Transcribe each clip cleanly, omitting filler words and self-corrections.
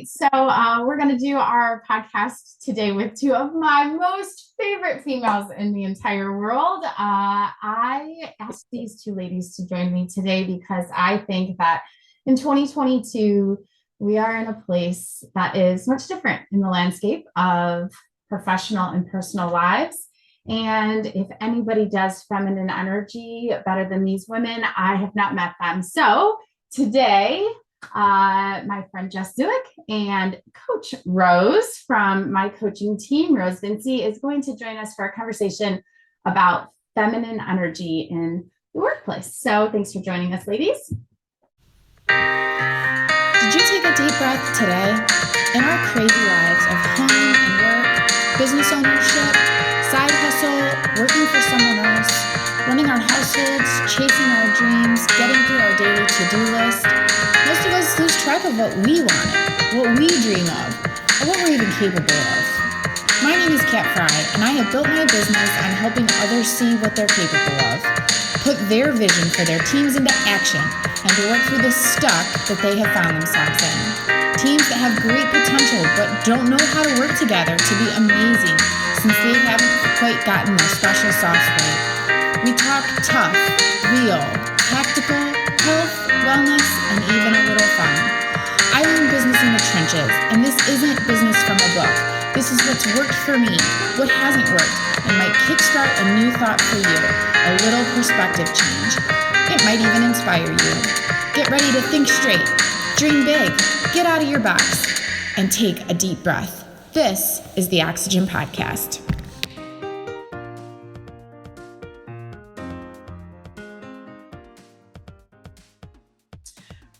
right. So we're going to do our podcast today with two of my most favorite females in the entire world. I asked these two ladies to join me today because I think that in 2022, we are in a place that is much different in the landscape of professional and personal lives. And if anybody does feminine energy better than these women, I have not met them. So today, my friend Jess and Coach Rose from my coaching team, Rose Vinci, is going to join us for a conversation about feminine energy in the workplace. So thanks for joining us, ladies. Did you take a deep breath today? In our crazy lives of home and work, business ownership, side hustle, working for someone else, running our households, chasing our dreams, getting through our daily to-do list, most of us lose track of what we want, what we dream of, or what we're even capable of. My name is Kat Fry, and I have built my business on helping others see what they're capable of, put their vision for their teams into action, and to work through the stuck that they have found themselves in. Teams that have great potential but don't know how to work together to be amazing since they haven't quite gotten their special sauce right. We talk tough, real, tactical, health, wellness, and even a little fun. I learned business in the trenches, and this isn't business from a book. This is what's worked for me, what hasn't worked, and might kickstart a new thought for you, a little perspective change. It might even inspire you. Get ready to think straight, dream big, get out of your box, and take a deep breath. This is the Oxygen Podcast.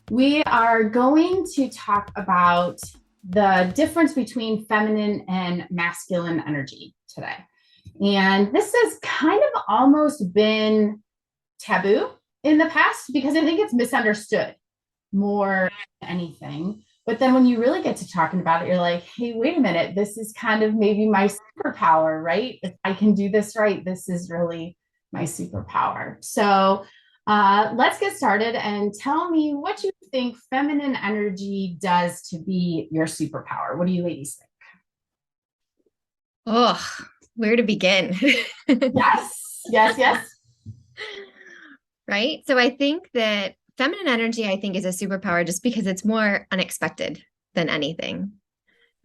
We are going to talk about the difference between feminine and masculine energy today. And this has kind of almost been taboo in the past because I think it's misunderstood more than anything. But then when you really get to talking about it, you're like, hey, wait a minute, this is kind of maybe my superpower, right? If I can do this right, this is really my superpower. So let's get started and tell me what you think feminine energy does to be your superpower. What do you ladies think? Oh, where to begin? Yes. Right. So I think that feminine energy, I think, is a superpower just because it's more unexpected than anything.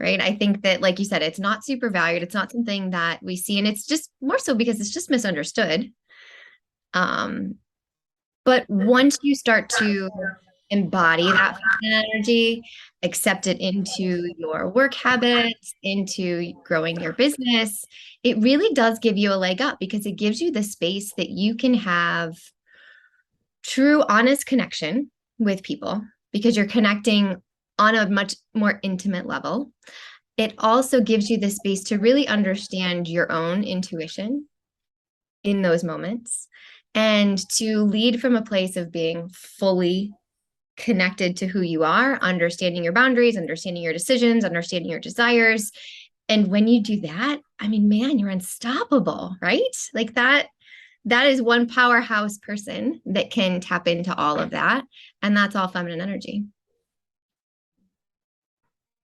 Right. I think that, like you said, it's not super valued. It's not something that we see. And it's just more so because it's just misunderstood. But once you start to embody that feminine energy, accept it into your work habits, into growing your business, it really does give you a leg up because it gives you the space that you can have true, honest connection with people because you're connecting on a much more intimate level. It also gives you the space to really understand your own intuition in those moments and to lead from a place of being fully connected to who you are, understanding your boundaries, understanding your decisions, understanding your desires. And when you do that, I mean, man, you're unstoppable, right? Like that is one powerhouse person that can tap into all of that. And that's all feminine energy.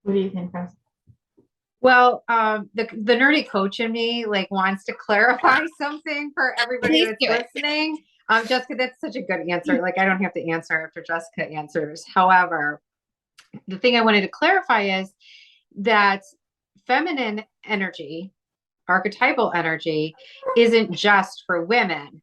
What do you think, Chris? Well, the nerdy coach in me wants to clarify something for everybody that's listening. Jessica, that's such a good answer. I don't have to answer after Jessica answers. However, the thing I wanted to clarify is that feminine energy, archetypal energy, isn't just for women,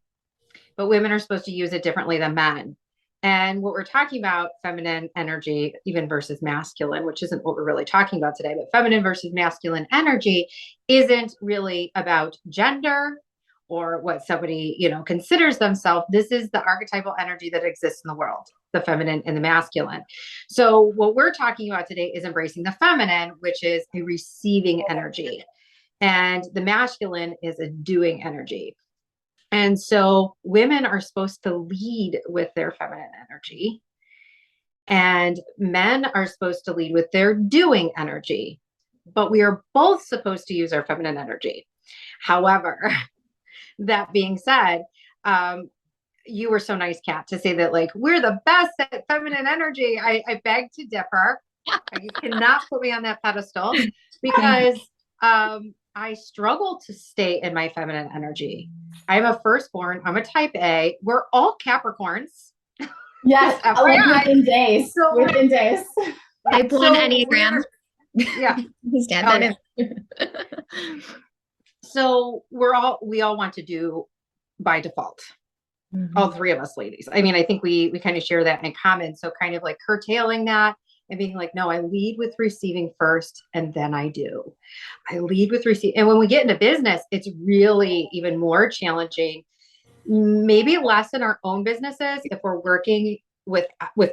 but women are supposed to use it differently than men. And what we're talking about, feminine energy, even versus masculine, which isn't what we're really talking about today, but feminine versus masculine energy isn't really about gender or what somebody, considers themselves. This is the archetypal energy that exists in the world, the feminine and the masculine. So what we're talking about today is embracing the feminine, which is a receiving energy. And the masculine is a doing energy. And so women are supposed to lead with their feminine energy, and men are supposed to lead with their doing energy, but we are both supposed to use our feminine energy. However, that being said, you were so nice, Kat, to say that we're the best at feminine energy. I beg to differ. You cannot put me on that pedestal because I struggle to stay in my feminine energy. I'm a firstborn. I'm a type A. We're all Capricorns. Yes, like within days. So within days. Type 1 Enneagram. Yeah. Just add that in. So we all want to do by default. All three of us ladies. I mean, I think we kind of share that in common. So kind of like curtailing that and being like, no, I lead with receiving first, and then I do. I lead with receiving. And when we get into business, it's really even more challenging. Maybe less in our own businesses if we're working with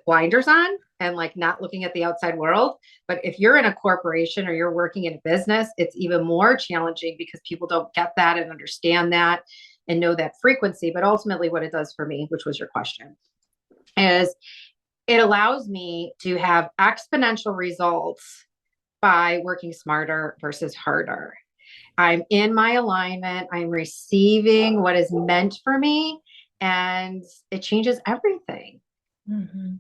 blinders on and like not looking at the outside world. But if you're in a corporation or you're working in a business, it's even more challenging because people don't get that and understand that and know that frequency. But ultimately what it does for me, which was your question, is it allows me to have exponential results by working smarter versus harder. I'm in my alignment. I'm receiving what is meant for me, and it changes everything. You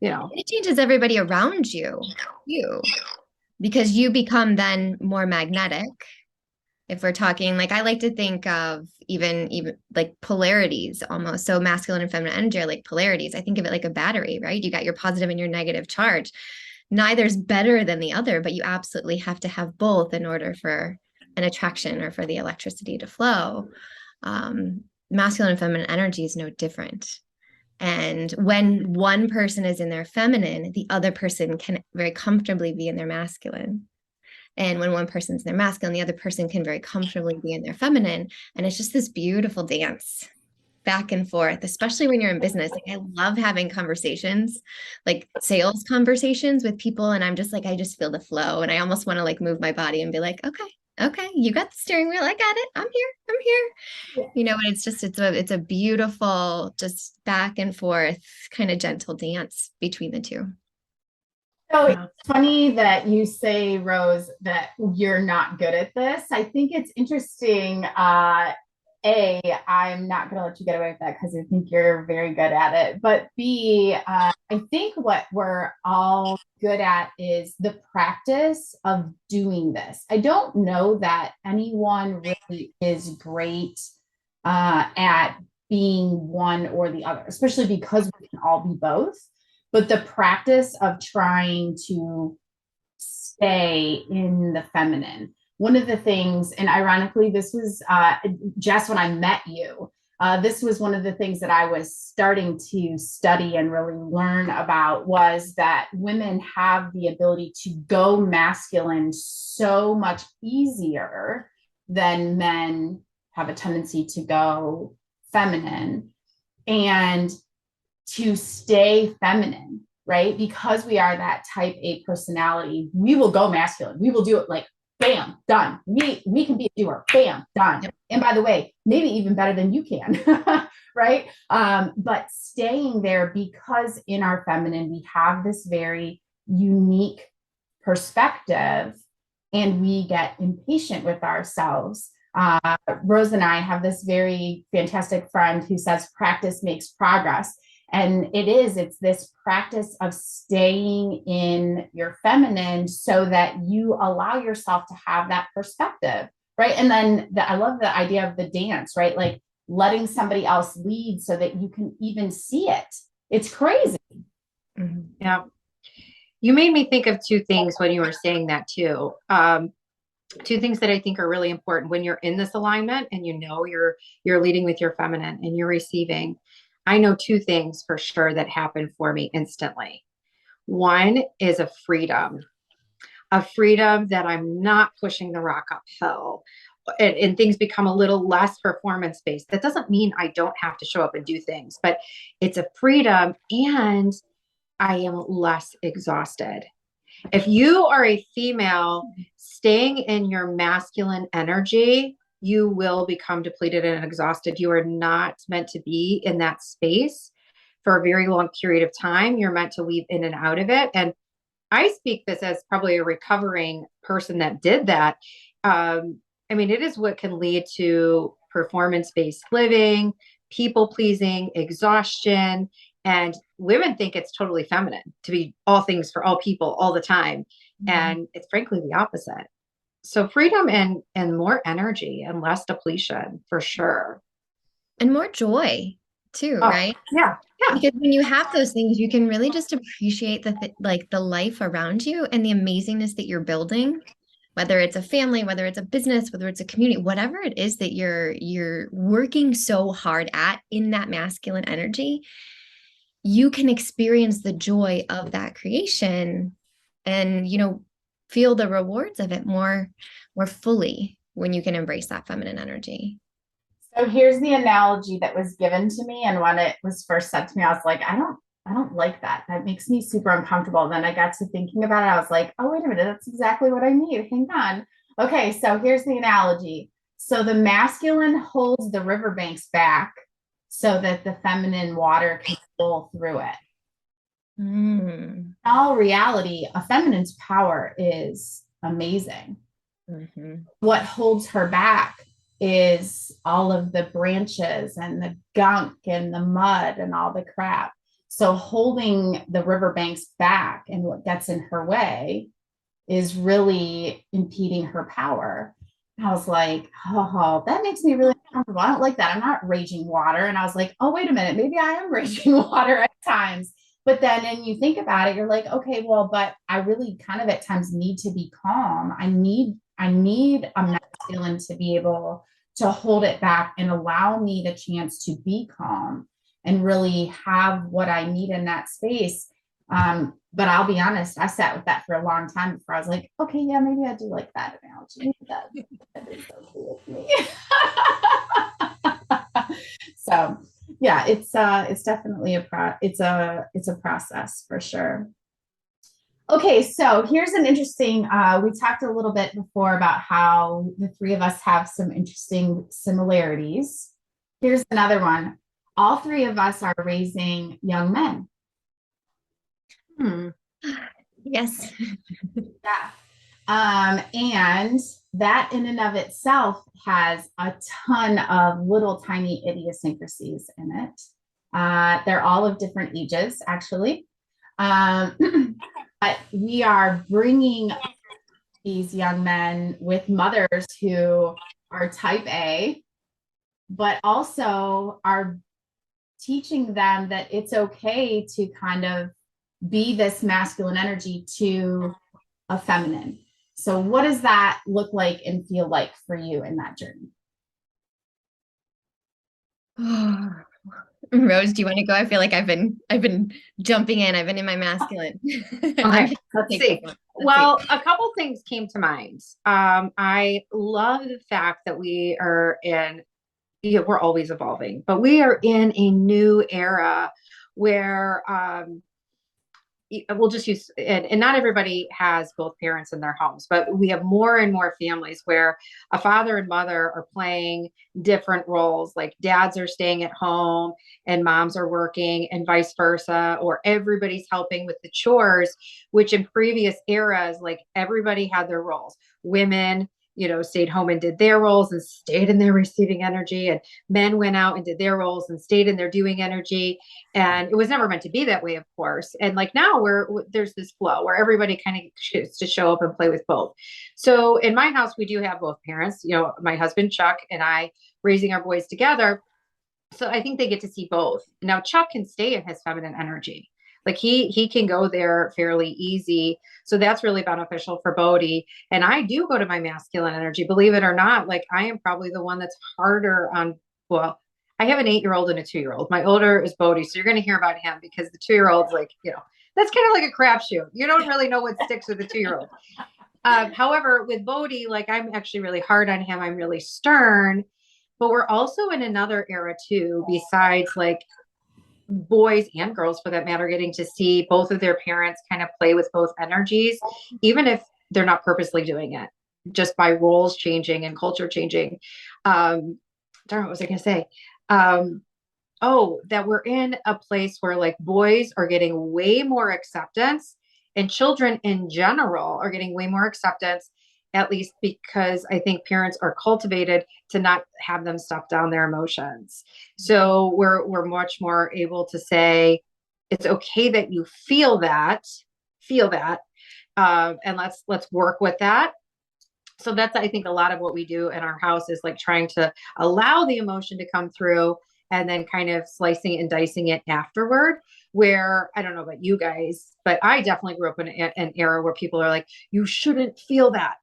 know, it changes everybody around you, because you become then more magnetic. If we're talking, like, I like to think of even like polarities almost. So masculine and feminine energy are like polarities. I think of it like a battery, right? You got your positive and your negative charge. Neither's better than the other, but you absolutely have to have both in order for an attraction or for the electricity to flow. Masculine and feminine energy is no different. And when one person is in their feminine, the other person can very comfortably be in their masculine. And when one person's in their masculine, the other person can very comfortably be in their feminine. And it's just this beautiful dance back and forth, especially when you're in business. Like, I love having conversations, like sales conversations with people. And I'm just like, I just feel the flow. And I almost want to like move my body and be like, okay, you got the steering wheel. I got it. I'm here. You know, and it's a beautiful, just back and forth kind of gentle dance between the two. So it's funny that you say, Rose, that you're not good at this. I think it's interesting. I'm not going to let you get away with that because I think you're very good at it. But B, I think what we're all good at is the practice of doing this. I don't know that anyone really is great at being one or the other, especially because we can all be both. But the practice of trying to stay in the feminine. One of the things, and ironically, this was Jess, when I met you, this was one of the things that I was starting to study and really learn about, was that women have the ability to go masculine so much easier than men have a tendency to go feminine. And to stay feminine, right? Because we are that type A personality, we will go masculine. We will do it like, bam, done. We can be a doer, bam, done. And by the way, maybe even better than you can, right? But staying there, because in our feminine, we have this very unique perspective and we get impatient with ourselves. Rose and I have this very fantastic friend who says practice makes progress. And it's this practice of staying in your feminine so that you allow yourself to have that perspective, right? And then I love the idea of the dance, right? Like letting somebody else lead so that you can even see it. It's crazy. Yeah. You made me think of two things when you were saying that too. Two things that I think are really important when you're in this alignment and you know you're leading with your feminine and you're receiving. I know two things for sure that happen for me instantly. One is a freedom that I'm not pushing the rock uphill and things become a little less performance based. That doesn't mean I don't have to show up and do things, but it's a freedom and I am less exhausted. If you are a female staying in your masculine energy, you will become depleted and exhausted. You are not meant to be in that space for a very long period of time. You're meant to weave in and out of it. And I speak this as probably a recovering person that did that. I mean, it is what can lead to performance-based living, people pleasing, exhaustion, And women think it's totally feminine to be all things for all people all the time. Mm-hmm. And it's frankly the opposite. So freedom and more energy and less depletion for sure. And more joy too, Oh, right? yeah. Yeah. Because when you have those things, you can really just appreciate like the life around you and the amazingness that you're building, whether it's a family, whether it's a business, whether it's a community, whatever it is that you're working so hard at in that masculine energy, you can experience the joy of that creation and, feel the rewards of it more fully when you can embrace that feminine energy. So here's the analogy that was given to me. And when it was first said to me, I was like, I don't like that. That makes me super uncomfortable. Then I got to thinking about it. I was like, oh, wait a minute. That's exactly what I need. Hang on. Okay. So here's the analogy. So the masculine holds the riverbanks back so that the feminine water can flow through it. In all reality, a feminine's power is amazing. Mm-hmm. What holds her back is all of the branches and the gunk and the mud and all the crap. So holding the riverbanks back and what gets in her way is really impeding her power. And I was like, oh, that makes me really uncomfortable. I don't like that. I'm not raging water. And I was like, oh, wait a minute. Maybe I am raging water at times. But then, and you think about it, you're like, okay, well, but I really kind of at times need to be calm. I need a masculine to be able to hold it back and allow me the chance to be calm and really have what I need in that space. But I'll be honest, I sat with that for a long time before I was like, okay, yeah, maybe I do like that analogy. That is so cool with me. So yeah, it's definitely it's a process for sure. Okay, so here's an interesting, we talked a little bit before about how the three of us have some interesting similarities. Here's another one. All three of us are raising young men. Yes. Yeah. And that in and of itself has a ton of little tiny idiosyncrasies in it. They're all of different ages, actually. But we are bringing these young men with mothers who are type A, but also are teaching them that it's okay to kind of be this masculine energy to a feminine. So what does that look like and feel like for you in that journey? Rose, do you want to go? I feel like I've been jumping in. I've been in my masculine. Okay, let's see. Well, a couple things came to mind. I love the fact that we are we're always evolving, but we are in a new era where we'll just use, and not everybody has both parents in their homes, but we have more and more families where a father and mother are playing different roles. Like dads are staying at home and moms are working and vice versa, or everybody's helping with the chores, which in previous eras, like everybody had their roles. Women, stayed home and did their roles and stayed in their receiving energy, and men went out and did their roles and stayed in their doing energy. And it was never meant to be that way, of course. And like now there's this flow where everybody kind of chooses to show up and play with both. So in my house, we do have both parents, my husband, Chuck, and I raising our boys together. So I think they get to see both. Now Chuck can stay in his feminine energy. Like he can go there fairly easy. So that's really beneficial for Bodhi. And I do go to my masculine energy, believe it or not. Like I am probably the one that's harder on, well, I have an 8-year-old and a 2-year-old. My older is Bodhi. So you're going to hear about him because the 2-year-old's like, that's kind of like a crapshoot. You don't really know what sticks with the 2-year-old. However, with Bodhi, like I'm actually really hard on him. I'm really stern, but we're also in another era too, besides like boys and girls for that matter, getting to see both of their parents kind of play with both energies, even if they're not purposely doing it, just by roles changing and culture changing. Darn, what was I going to say? That we're in a place where like boys are getting way more acceptance and children in general are getting way more acceptance, at least because I think parents are cultivated to not have them stuff down their emotions. So we're much more able to say, It's okay that you feel that, and let's work with that. So that's, I think, a lot of what we do in our house is like trying to allow the emotion to come through and then kind of slicing and dicing it afterward. Where I don't know about you guys, but I definitely grew up in an era where people are like, you shouldn't feel that.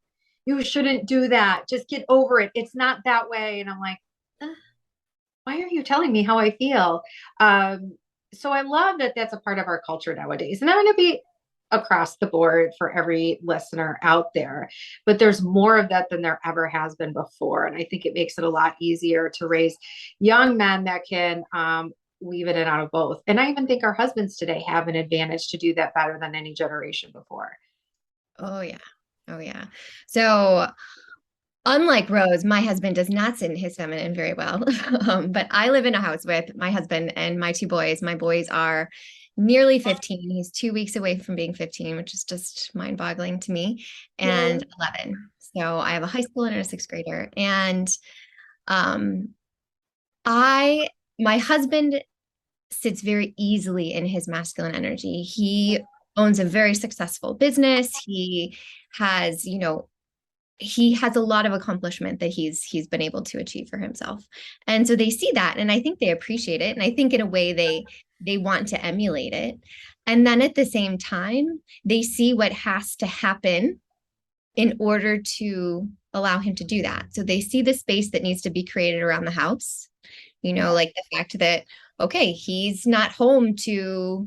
You shouldn't do that. Just get over it. It's not that way. And I'm like, why are you telling me how I feel? So I love that that's a part of our culture nowadays. And I'm going to be across the board for every listener out there, but there's more of that than there ever has been before. And I think it makes it a lot easier to raise young men that can weave it in out of both. And I even think our husbands today have an advantage to do that better than any generation before. Oh yeah. Oh yeah. So unlike Rose, my husband does not sit in his feminine very well. But I live in a house with my husband and my two boys. My boys are nearly 15. He's 2 weeks away from being 15, which is just mind-boggling to me, and 11. So I have a high school and a sixth grader. And my husband sits very easily in his masculine energy. He owns a very successful business. He has, he has a lot of accomplishment that he's been able to achieve for himself. And so they see that, and I think they appreciate it. And I think in a way they want to emulate it. And then at the same time, they see what has to happen in order to allow him to do that. So they see the space that needs to be created around the house, like the fact that, okay, he's not home to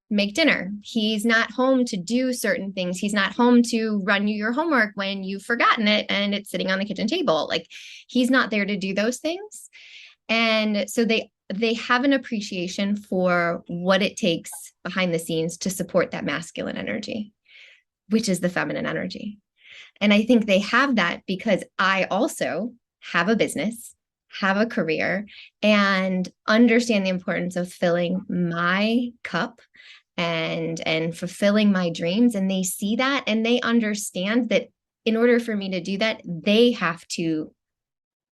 make dinner. He's not home to do certain things. He's not home to run you your homework when you've forgotten it and it's sitting on the kitchen table. Like, he's not there to do those things. And so they have an appreciation for what it takes behind the scenes to support that masculine energy, which is the feminine energy. And I think they have that because I also have a business, have a career, and understand the importance of filling my cup and fulfilling my dreams. And they see that, and they understand that in order for me to do that, they have to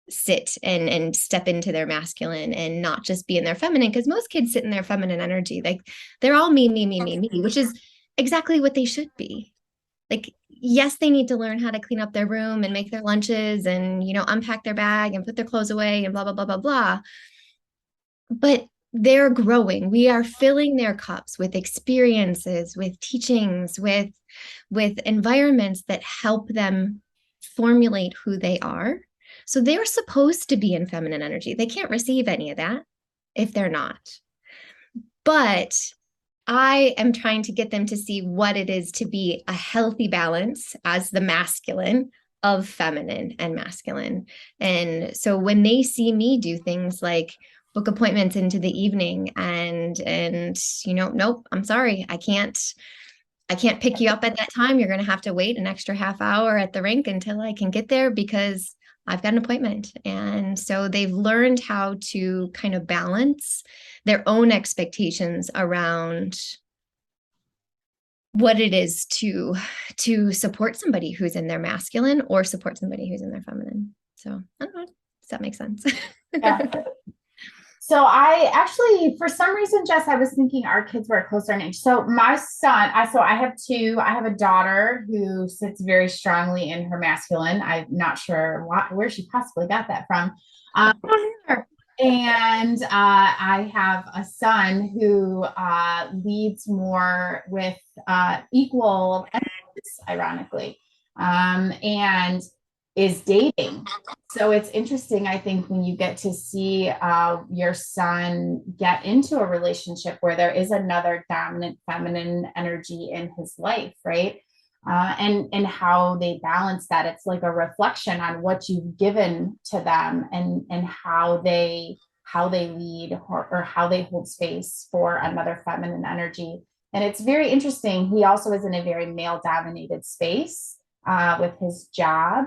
sit and step into their masculine and not just be in their feminine, because most kids sit in their feminine energy. Like, they're all me, which is exactly what they should be. Like, yes, they need to learn how to clean up their room and make their lunches and, unpack their bag and put their clothes away and blah, blah, blah, blah, blah. But they're growing. We are filling their cups with experiences, with teachings, with environments that help them formulate who they are. So they're supposed to be in feminine energy. They can't receive any of that if they're not. But I am trying to get them to see what it is to be a healthy balance as the masculine of feminine and masculine. And so when they see me do things like book appointments into the evening and nope, I'm sorry, I can't pick you up at that time. You're going to have to wait an extra half hour at the rink until I can get there because I've got an appointment. And so they've learned how to kind of balance their own expectations around what it is to support somebody who's in their masculine or support somebody who's in their feminine. So I don't know. Does that make sense? Yeah. So I actually, for some reason, Jess, I was thinking our kids were closer in age. So my son, I have two. I have a daughter who sits very strongly in her masculine. I'm not sure where she possibly got that from. And I have a son who leads more with equal emphasis, ironically, and is dating. So it's interesting, I think, when you get to see your son get into a relationship where there is another dominant feminine energy in his life, right? And how they balance that. It's like a reflection on what you've given to them and how they lead or how they hold space for another feminine energy. And it's very interesting. He also is in a very male dominated space with his job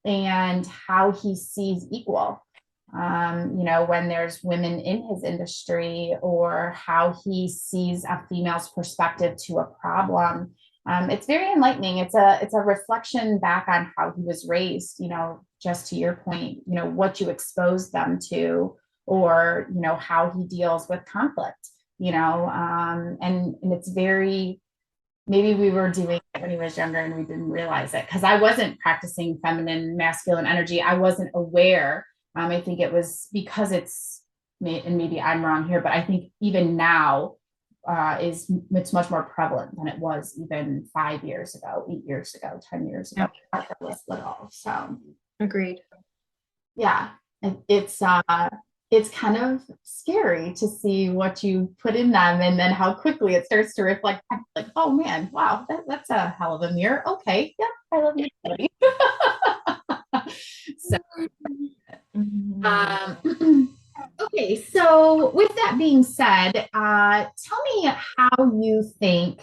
and how he sees equal. When there's women in his industry or how he sees a female's perspective to a problem. It's very enlightening. It's a reflection back on how he was raised, just to your point, what you expose them to, or, how he deals with conflict. and it's very, maybe we were doing it when he was younger and we didn't realize it, because I wasn't practicing feminine, masculine energy. I wasn't aware. I think it was because and maybe I'm wrong here, but I think even now it's much more prevalent than it was even 5 years ago, 8 years ago, 10 years ago. Yeah. It was little. So agreed. Yeah, it's kind of scary to see what you put in them and then how quickly it starts to reflect back, like, oh man, wow, that's a hell of a mirror. Okay, yeah, I love you. So, okay, so with that being said, tell me how you think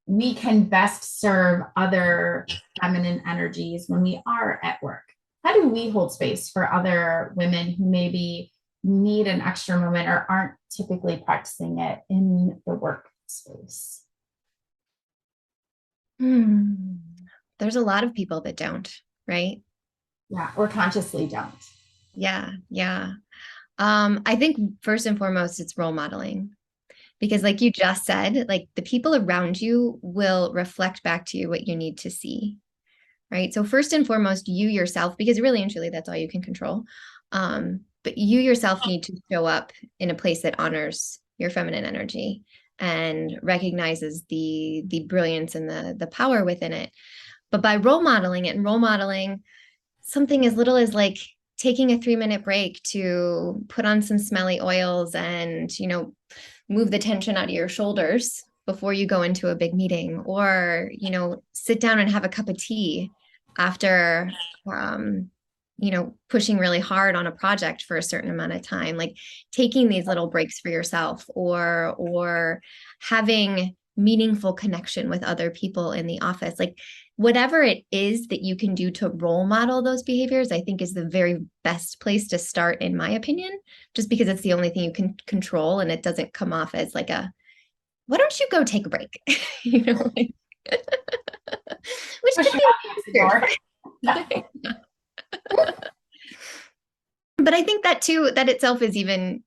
we can best serve other feminine energies when we are at work. How do we hold space for other women who maybe need an extra moment or aren't typically practicing it in the workspace? There's a lot of people that don't, right? Yeah, or consciously don't. Yeah. I think first and foremost, it's role modeling. Because like you just said, like the people around you will reflect back to you what you need to see, right? So first and foremost, you yourself, because really and truly that's all you can control. But you yourself need to show up in a place that honors your feminine energy and recognizes the brilliance and the power within it. But by role modeling it, and role modeling something as little as like taking a 3-minute break to put on some smelly oils and, move the tension out of your shoulders before you go into a big meeting, or, sit down and have a cup of tea after, pushing really hard on a project for a certain amount of time, like taking these little breaks for yourself, or having meaningful connection with other people in the office, like whatever it is that you can do to role model those behaviors, I think is the very best place to start, in my opinion, just because it's the only thing you can control and it doesn't come off as like why don't you go take a break? Which could be but I think that too, that itself is even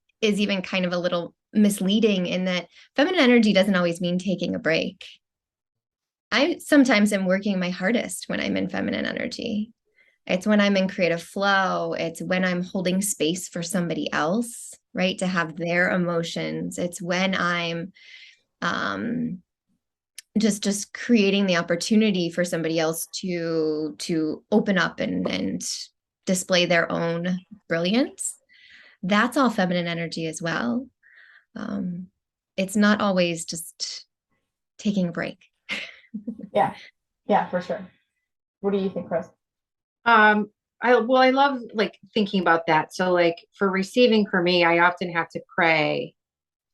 kind of a little misleading, in that feminine energy doesn't always mean taking a break. I sometimes am working my hardest when I'm in feminine energy. It's when I'm in creative flow. It's when I'm holding space for somebody else, right? To have their emotions. It's when I'm just creating the opportunity for somebody else to open up and display their own brilliance. That's all feminine energy as well. It's not always just taking a break. Yeah, for sure. What do you think, Rose? I love like thinking about that. So like for receiving, for me, I often have to pray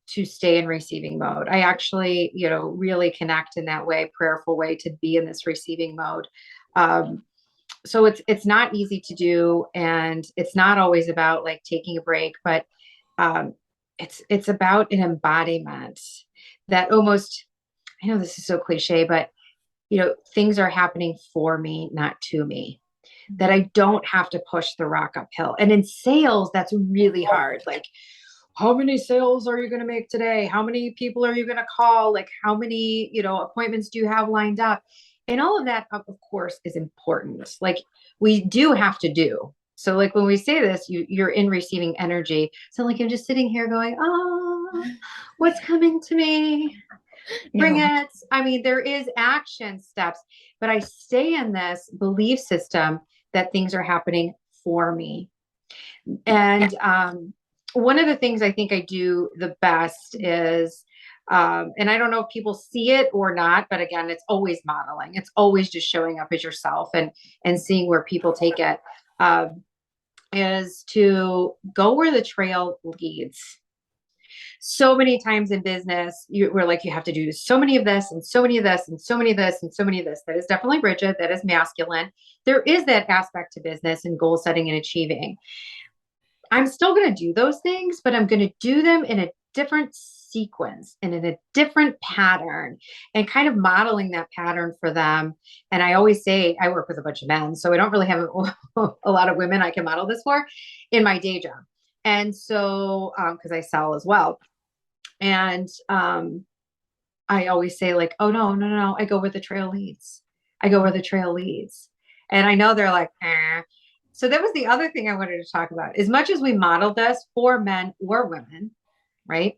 to stay in receiving mode. I actually, really connect in that way, prayerful way, to be in this receiving mode. So it's not easy to do, and it's not always about like taking a break, but it's about an embodiment that almost, I know this is so cliche, but things are happening for me, not to me, that I don't have to push the rock uphill. And in sales, that's really hard. Like, how many sales are you going to make today? How many people are you going to call? Like, how many, appointments do you have lined up? And all of that, of course, is important. Like, we do have to do. So like when we say this, you're in receiving energy. So like I'm just sitting here going, oh, what's coming to me? Bring it. I mean, there is action steps, but I stay in this belief system that things are happening for me. And one of the things I think I do the best is, and I don't know if people see it or not, but again, it's always modeling. It's always just showing up as yourself and seeing where people take it, is to go where the trail leads. So many times in business, we're like, you have to do so many of this and so many of this and so many of this and so many of this. That is definitely rigid. That is masculine. There is that aspect to business and goal setting and achieving. I'm still going to do those things, but I'm going to do them in a different sequence and in a different pattern, and kind of modeling that pattern for them. And I always say, I work with a bunch of men, so I don't really have a lot of women I can model this for in my day job. And so, because I sell as well. And I always say like, oh no, no, no, no. I go where the trail leads. I go where the trail leads. And I know they're like, eh. So that was the other thing I wanted to talk about. As much as we model this for men or women, right?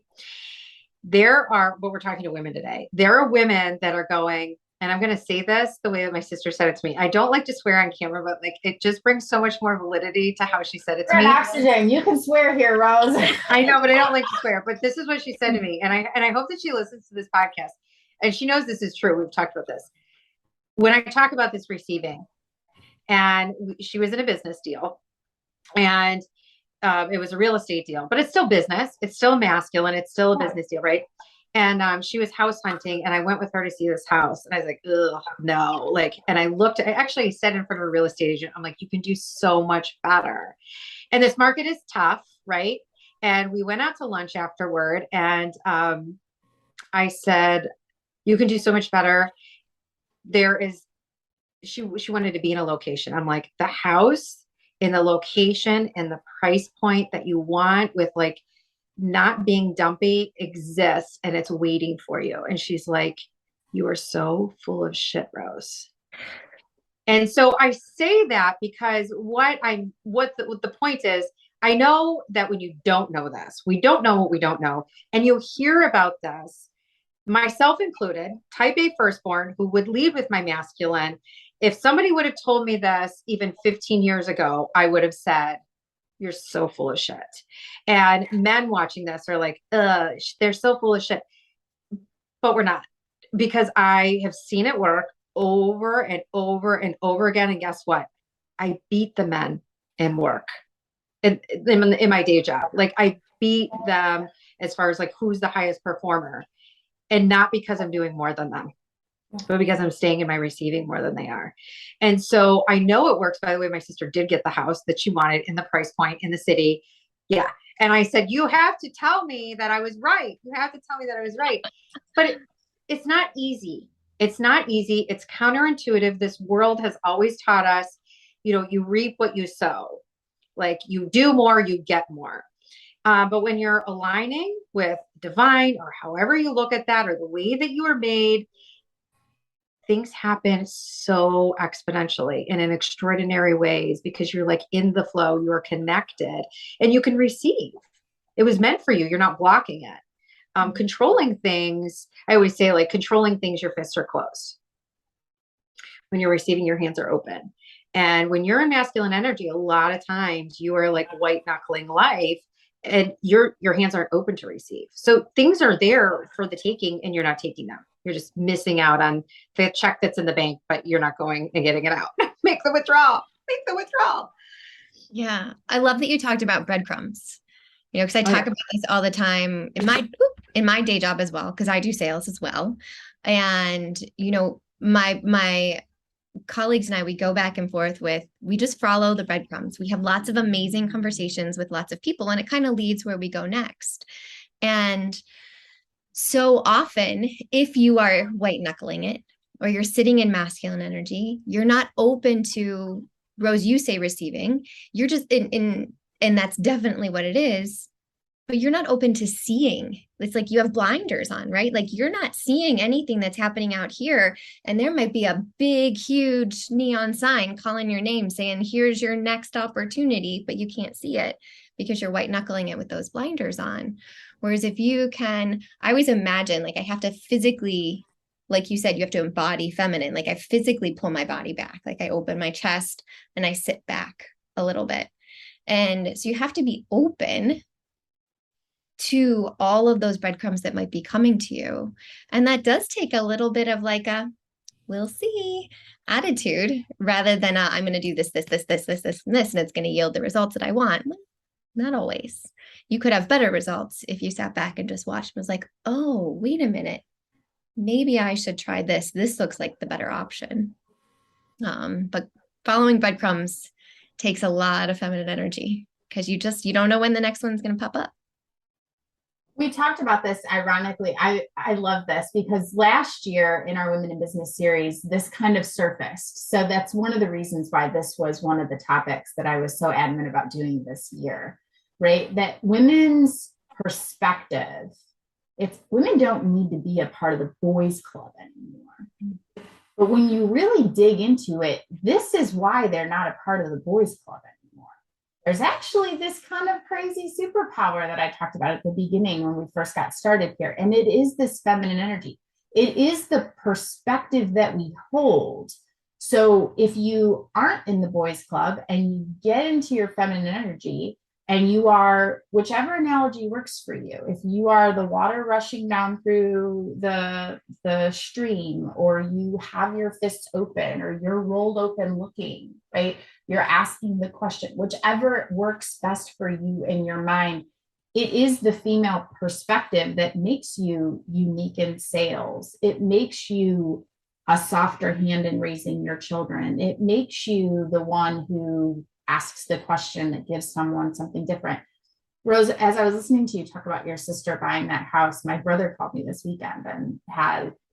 There are, but we're talking to women today. There are women that are going, and I'm going to say this the way that my sister said it to me. I don't like to swear on camera, but like it just brings so much more validity to how she said it to We're me. on oxygen. You can swear here, Rose. I know, but I don't like to swear. But this is what she said to me, and I hope that she listens to this podcast, and she knows this is true. We've talked about this. When I talk about this receiving, and she was in a business deal, and it was a real estate deal, but it's still business. It's still masculine. It's still a business deal, right? And she was house hunting, and I went with her to see this house, and I was like, ugh, no, like, and I actually said in front of a real estate agent, I'm like, you can do so much better. And this market is tough, right? And we went out to lunch afterward, and I said, you can do so much better. She wanted to be in a location. I'm like, the house in the location and the price point that you want with like not being dumpy exists, and it's waiting for you. And she's like, you are so full of shit, Rose. And so I say that because what the point is, I know that when you don't know this, we don't know what we don't know. And you hear about this, myself included, type A firstborn, who would lead with my masculine. If somebody would have told me this even 15 years ago, I would have said, you're so full of shit. And men watching this are like, they're so full of shit. But we're not, because I have seen it work over and over and over again. And guess what? I beat the men in work, in my day job. Like I beat them as far as like who's the highest performer, and not because I'm doing more than them, but because I'm staying in my receiving more than they are. And so I know it works. By the way, my sister did get the house that she wanted in the price point in the city. Yeah. And I said, you have to tell me that I was right. You have to tell me that I was right. But it's not easy. It's not easy. It's counterintuitive. This world has always taught us, you reap what you sow. Like you do more, you get more. But when you're aligning with divine, or however you look at that, or the way that you are made, things happen so exponentially and in extraordinary ways, because you're like in the flow, you're connected, and you can receive. It was meant for you. You're not blocking it. Controlling things, I always say, like controlling things, your fists are closed. When you're receiving, your hands are open. And when you're in masculine energy, a lot of times you are like white knuckling life, and your hands aren't open to receive. So things are there for the taking, and you're not taking them. You're just missing out on the check that's in the bank, but you're not going and getting it out. Make the withdrawal. Make the withdrawal. Yeah. I love that you talked about breadcrumbs, because I talk about this all the time in my day job as well, because I do sales as well. And, my colleagues and I, we go back and forth we just follow the breadcrumbs. We have lots of amazing conversations with lots of people, and it kind of leads where we go next. And so often, if you are white knuckling it, or you're sitting in masculine energy, you're not open to, Rose, you say receiving, you're just and that's definitely what it is, but you're not open to seeing. It's like you have blinders on, right? Like you're not seeing anything that's happening out here. And there might be a big, huge neon sign calling your name saying, here's your next opportunity, but you can't see it because you're white knuckling it with those blinders on. Whereas if you can, I always imagine, like I have to physically, like you said, you have to embody feminine. Like I physically pull my body back. Like I open my chest and I sit back a little bit. And so you have to be open to all of those breadcrumbs that might be coming to you. And that does take a little bit of like a, we'll see attitude, rather than I'm going to do this, and it's going to yield the results that I want. Not always. You could have better results if you sat back and just watched and was like, oh, wait a minute. Maybe I should try this. This looks like the better option. But following breadcrumbs takes a lot of feminine energy, because you don't know when the next one's going to pop up. We talked about this, ironically. I love this because last year in our Women in Business series, this kind of surfaced. So that's one of the reasons why this was one of the topics that I was so adamant about doing this year, right? That women's perspective It's women don't need to be a part of the boys club anymore. But when you really dig into it, this is why they're not a part of the boys club anymore. There's actually this kind of crazy superpower that I talked about at the beginning when we first got started here. And it is this feminine energy. It is the perspective that we hold. So if you aren't in the boys club and you get into your feminine energy, and you are, whichever analogy works for you, if you are the water rushing down through the stream, or you have your fists open, or you're rolled open looking, right? You're asking the question, whichever works best for you in your mind. It is the female perspective that makes you unique in sales. It makes you a softer hand in raising your children. It makes you the one who asks the question that gives someone something different. Rose, as I was listening to you talk about your sister buying that house, my brother called me this weekend and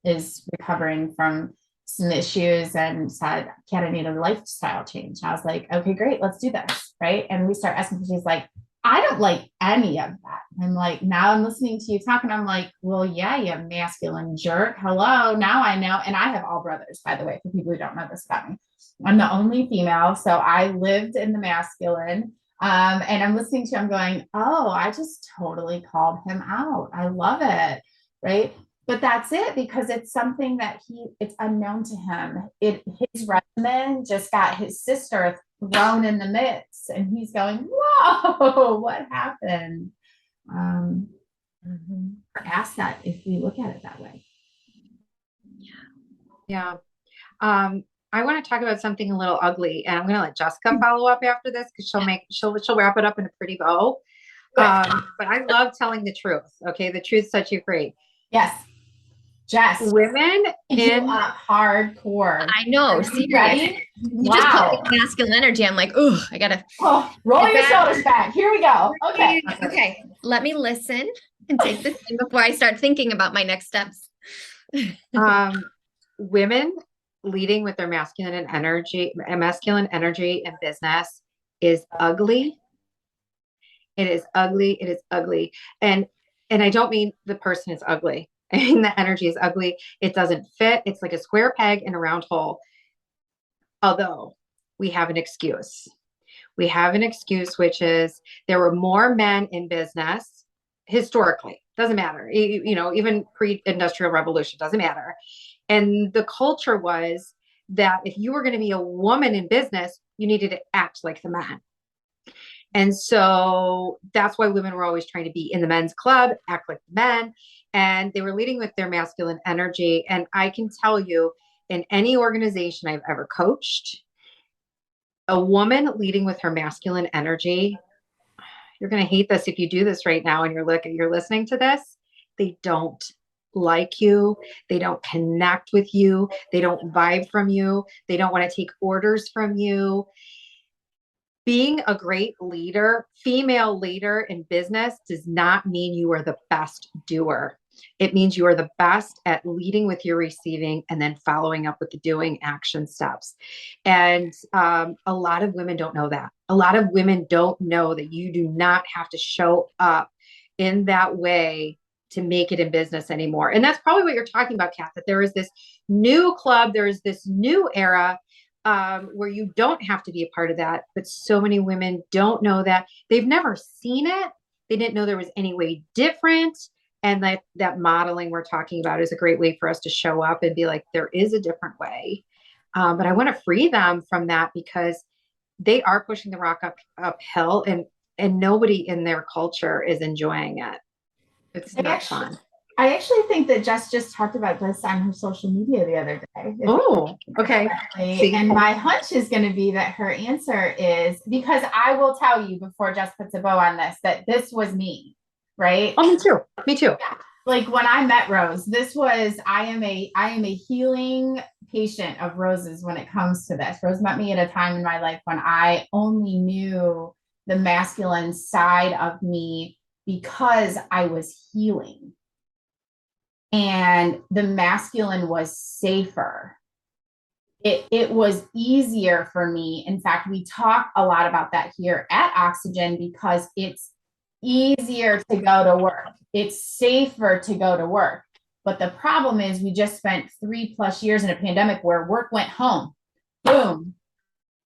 is recovering from some issues and said, Kat, I need a lifestyle change. And I was like, okay, great, let's do this, right? And we start asking, she's like, I don't like any of that. I'm like, now I'm listening to you talk, and I'm like, well, yeah, you masculine jerk. Hello, now I know. And I have all brothers, by the way, for people who don't know this about me. I'm the only female, so I lived in the masculine. And I'm listening to you, I'm going, oh, I just totally called him out. I love it, right? But that's it, because it's something that it's unknown to him. His regimen just got his sister thrown in the mix, and he's going, whoa, what happened? Ask that if we look at it that way. Yeah. I want to talk about something a little ugly, and I'm going to let Jessica follow up after this, because she'll wrap it up in a pretty bow. But I love telling the truth. Okay. The truth sets you free. Yes. Jess, women in hardcore. I know. Seriously. You just put masculine energy. I'm like, oh, I gotta roll your shoulders back. Here we go. Okay. Okay. Let me listen and take this in before I start thinking about my next steps. Women leading with their masculine energy in business is ugly. It is ugly. It is ugly. And I don't mean the person is ugly. I mean, the energy is ugly. It doesn't fit. It's like a square peg in a round hole. Although we have an excuse. We have an excuse, which is there were more men in business historically. Doesn't matter. Even pre-industrial revolution, doesn't matter. And the culture was that if you were going to be a woman in business, you needed to act like the man. And so that's why women were always trying to be in the men's club, act like the men. And they were leading with their masculine energy. And I can tell you, in any organization I've ever coached, a woman leading with her masculine energy, you're going to hate this if you do this right now and you're listening to this, they don't like you. They don't connect with you. They don't vibe from you. They don't want to take orders from you. Being a great leader, female leader in business, does not mean you are the best doer. It means you are the best at leading with your receiving and then following up with the doing action steps. And a lot of women don't know that. A lot of women don't know that you do not have to show up in that way to make it in business anymore. And that's probably what you're talking about, Kat, that there is this new club, there is this new era where you don't have to be a part of that. But so many women don't know that. They've never seen it. They didn't know there was any way different. And that modeling we're talking about is a great way for us to show up and be like, there is a different way. But I want to free them from that, because they are pushing the rock uphill, and nobody in their culture is enjoying it. It's not fun. I actually think that Jess just talked about this on her social media the other day. Oh, okay. And my hunch is going to be that her answer is, because I will tell you before Jess puts a bow on this, that this was me, right? Oh, me too. Me too. Yeah. Like when I met Rose, I am a healing patient of Rose's when it comes to this. Rose met me at a time in my life when I only knew the masculine side of me because I was healing. And the masculine was safer. It was easier for me. In fact, we talk a lot about that here at Oxygen, because it's easier to go to work. It's safer to go to work. But the problem is we just spent 3+ years in a pandemic where work went home. Boom.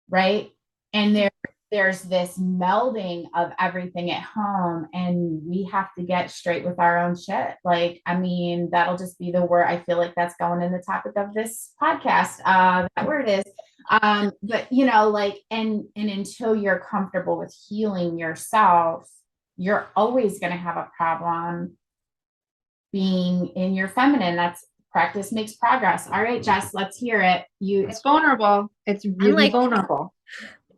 Right. And there's this melding of everything at home, and we have to get straight with our own shit. Like, I mean, that'll just be the word. I feel like that's going in the topic of this podcast. That word is. But you know, like, and until you're comfortable with healing yourself, you're always going to have a problem being in your feminine. That's practice makes progress. All right, Jess, let's hear it. It's vulnerable. It's really vulnerable.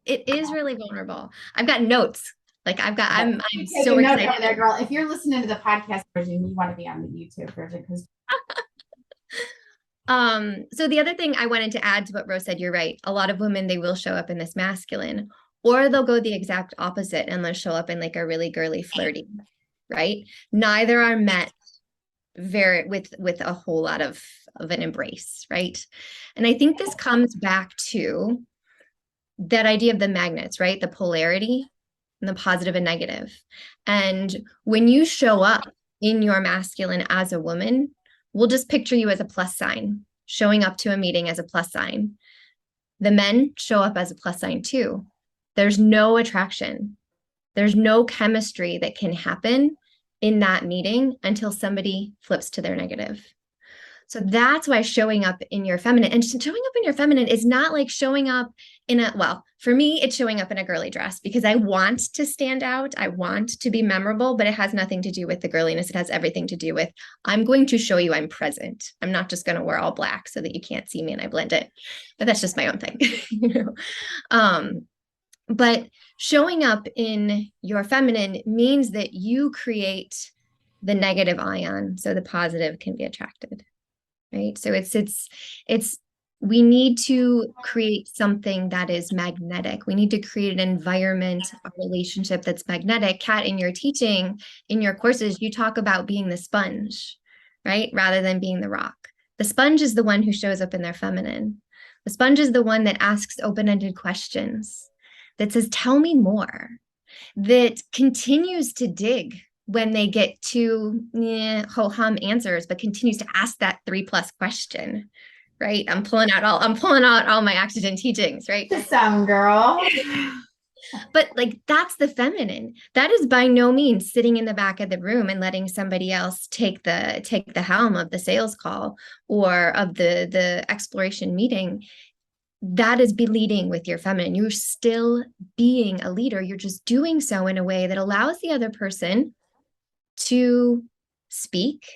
It is really vulnerable. I've got notes. Like I'm so excited. Over there, girl. If you're listening to the podcast version, you want to be on the YouTube version because so the other thing I wanted to add to what Rose said, you're right. A lot of women, they will show up in this masculine, or they'll go the exact opposite and they'll show up in like a really girly, flirty, right? Neither are met with a whole lot of an embrace, right? And I think this comes back to that idea of the magnets, right? The polarity and the positive and negative. And when you show up in your masculine as a woman, we'll just picture you as a plus sign, showing up to a meeting as a plus sign. The men show up as a plus sign too. There's no attraction. There's no chemistry that can happen in that meeting until somebody flips to their negative. So that's why showing up in your feminine, and showing up in your feminine is not like showing up in well, for me, it's showing up in a girly dress because I want to stand out. I want to be memorable, but it has nothing to do with the girliness. It has everything to do with, I'm going to show you I'm present. I'm not just going to wear all black so that you can't see me and I blend it. But that's just my own thing. But showing up in your feminine means that you create the negative ion so the positive can be attracted. Right. So we need to create something that is magnetic. We need to create an environment, a relationship that's magnetic. Kat, in your teaching, in your courses, you talk about being the sponge, right? Rather than being the rock. The sponge is the one who shows up in their feminine. The sponge is the one that asks open-ended questions, that says, tell me more, that continues to dig when they get to ho-hum answers, but continues to ask that 3+ question, right? I'm pulling out all my oxygen teachings, right? Some girl. But like, that's the feminine. That is by no means sitting in the back of the room and letting somebody else take the helm of the sales call or of the exploration meeting. That is be leading with your feminine. You're still being a leader. You're just doing so in a way that allows the other person to speak,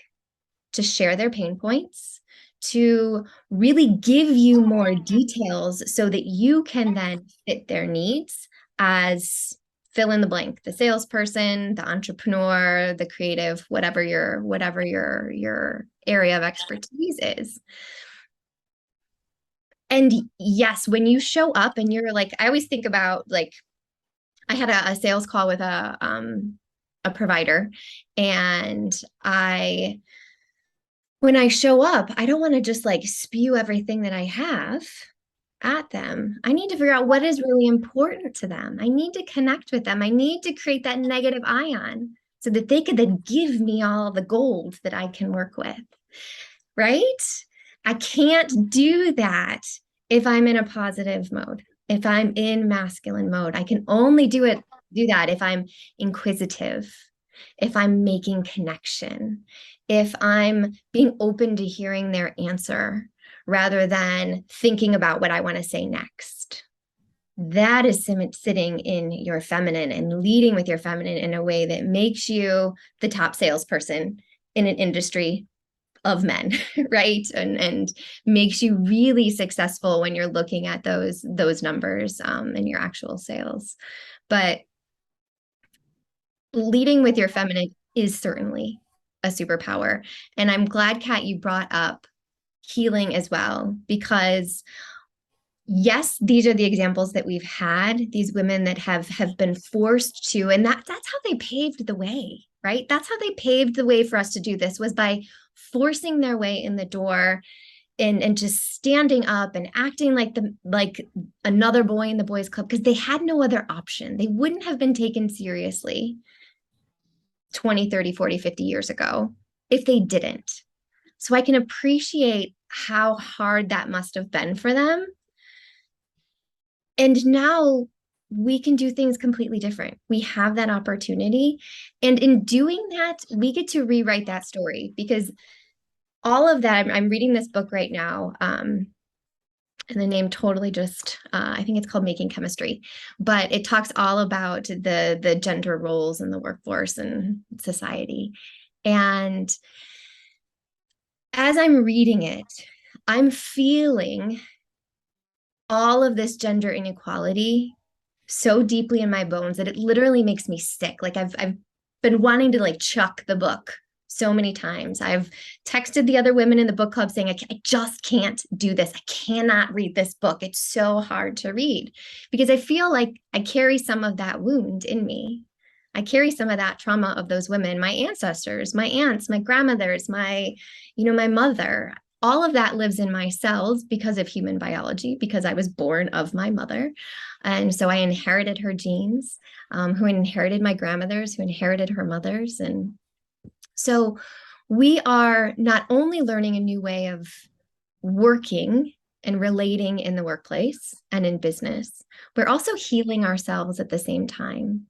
to share their pain points, to really give you more details so that you can then fit their needs as fill in the blank, the salesperson, the entrepreneur, the creative, whatever your area of expertise is. And yes, when you show up and you're like, I always think about, like, I had a sales call with a provider, and when I show up, I don't want to just like spew everything that I have at them. I need to figure out what is really important to them. I need to connect with them. I need to create that negative ion so that they could then give me all the gold that I can work with, right? I can't do that if I'm in a positive mode, if I'm in masculine mode. I can only do that if I'm inquisitive, if I'm making connection, if I'm being open to hearing their answer rather than thinking about what I want to say next. That is sitting in your feminine and leading with your feminine in a way that makes you the top salesperson in an industry of men, right? And makes you really successful when you're looking at those numbers in your actual sales. But leading with your feminine is certainly a superpower. And I'm glad, Kat, you brought up healing as well, because yes, these are the examples that we've had, these women that have been forced to, and that's how they paved the way, right? That's how they paved the way for us to do this, was by forcing their way in the door and just standing up and acting like another boy in the boys club, because they had no other option. They wouldn't have been taken seriously 20, 30, 40, 50 years ago if they didn't. So I can appreciate how hard that must have been for them. And now we can do things completely different. We have that opportunity. And in doing that, we get to rewrite that story, because all of that, I'm reading this book right now. And the name totally just, I think it's called Making Chemistry, but it talks all about the gender roles in the workforce and society. And as I'm reading it, I'm feeling all of this gender inequality so deeply in my bones that it literally makes me sick. Like I've been wanting to like chuck the book so many times. I've texted the other women in the book club saying, I just can't do this. I cannot read this book. It's so hard to read, because I feel like I carry some of that wound in me. I carry some of that trauma of those women, my ancestors, my aunts, my grandmothers, my mother. All of that lives in my cells because of human biology, because I was born of my mother. And so I inherited her genes, who inherited my grandmothers, who inherited her mothers. And so we are not only learning a new way of working and relating in the workplace and in business, we're also healing ourselves at the same time.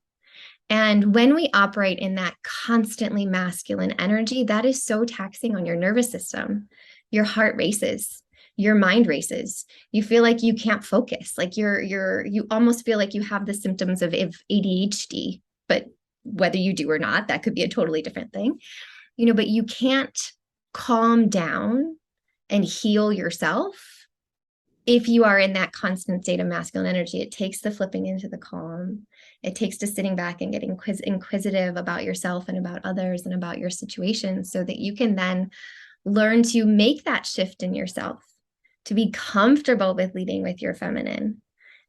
And when we operate in that constantly masculine energy, that is so taxing on your nervous system. Your heart races, your mind races. You feel like you can't focus. Like you almost feel like you have the symptoms of ADHD, but whether you do or not, that could be a totally different thing. But you can't calm down and heal yourself if you are in that constant state of masculine energy. It takes the flipping into the calm. It takes to sitting back and getting inquisitive about yourself and about others and about your situation, so that you can then learn to make that shift in yourself, to be comfortable with leading with your feminine,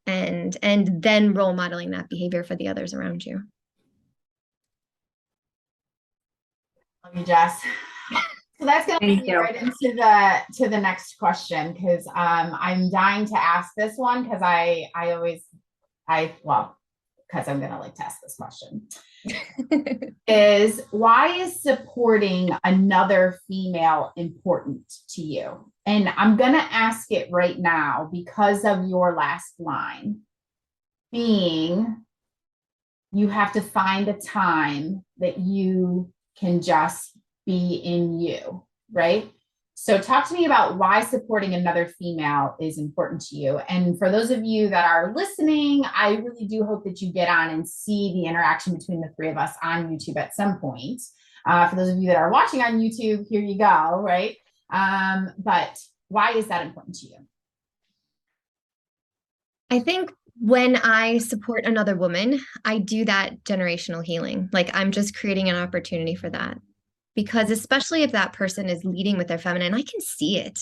and then role modeling that behavior for the others around you. Love you, Jess. So that's going to lead me right into the next question, because I'm dying to ask this one, because because I'm going to like test this question. Is why is supporting another female important to you? And I'm going to ask it right now because of your last line being, you have to find a time that you can just be in you, right? So talk to me about why supporting another female is important to you. And for those of you that are listening, I really do hope that you get on and see the interaction between the three of us on YouTube at some point. For those of you that are watching on YouTube, here you go, right? But why is that important to you? I think when I support another woman, I do that generational healing. Like I'm just creating an opportunity for that. Because especially if that person is leading with their feminine, I can see it.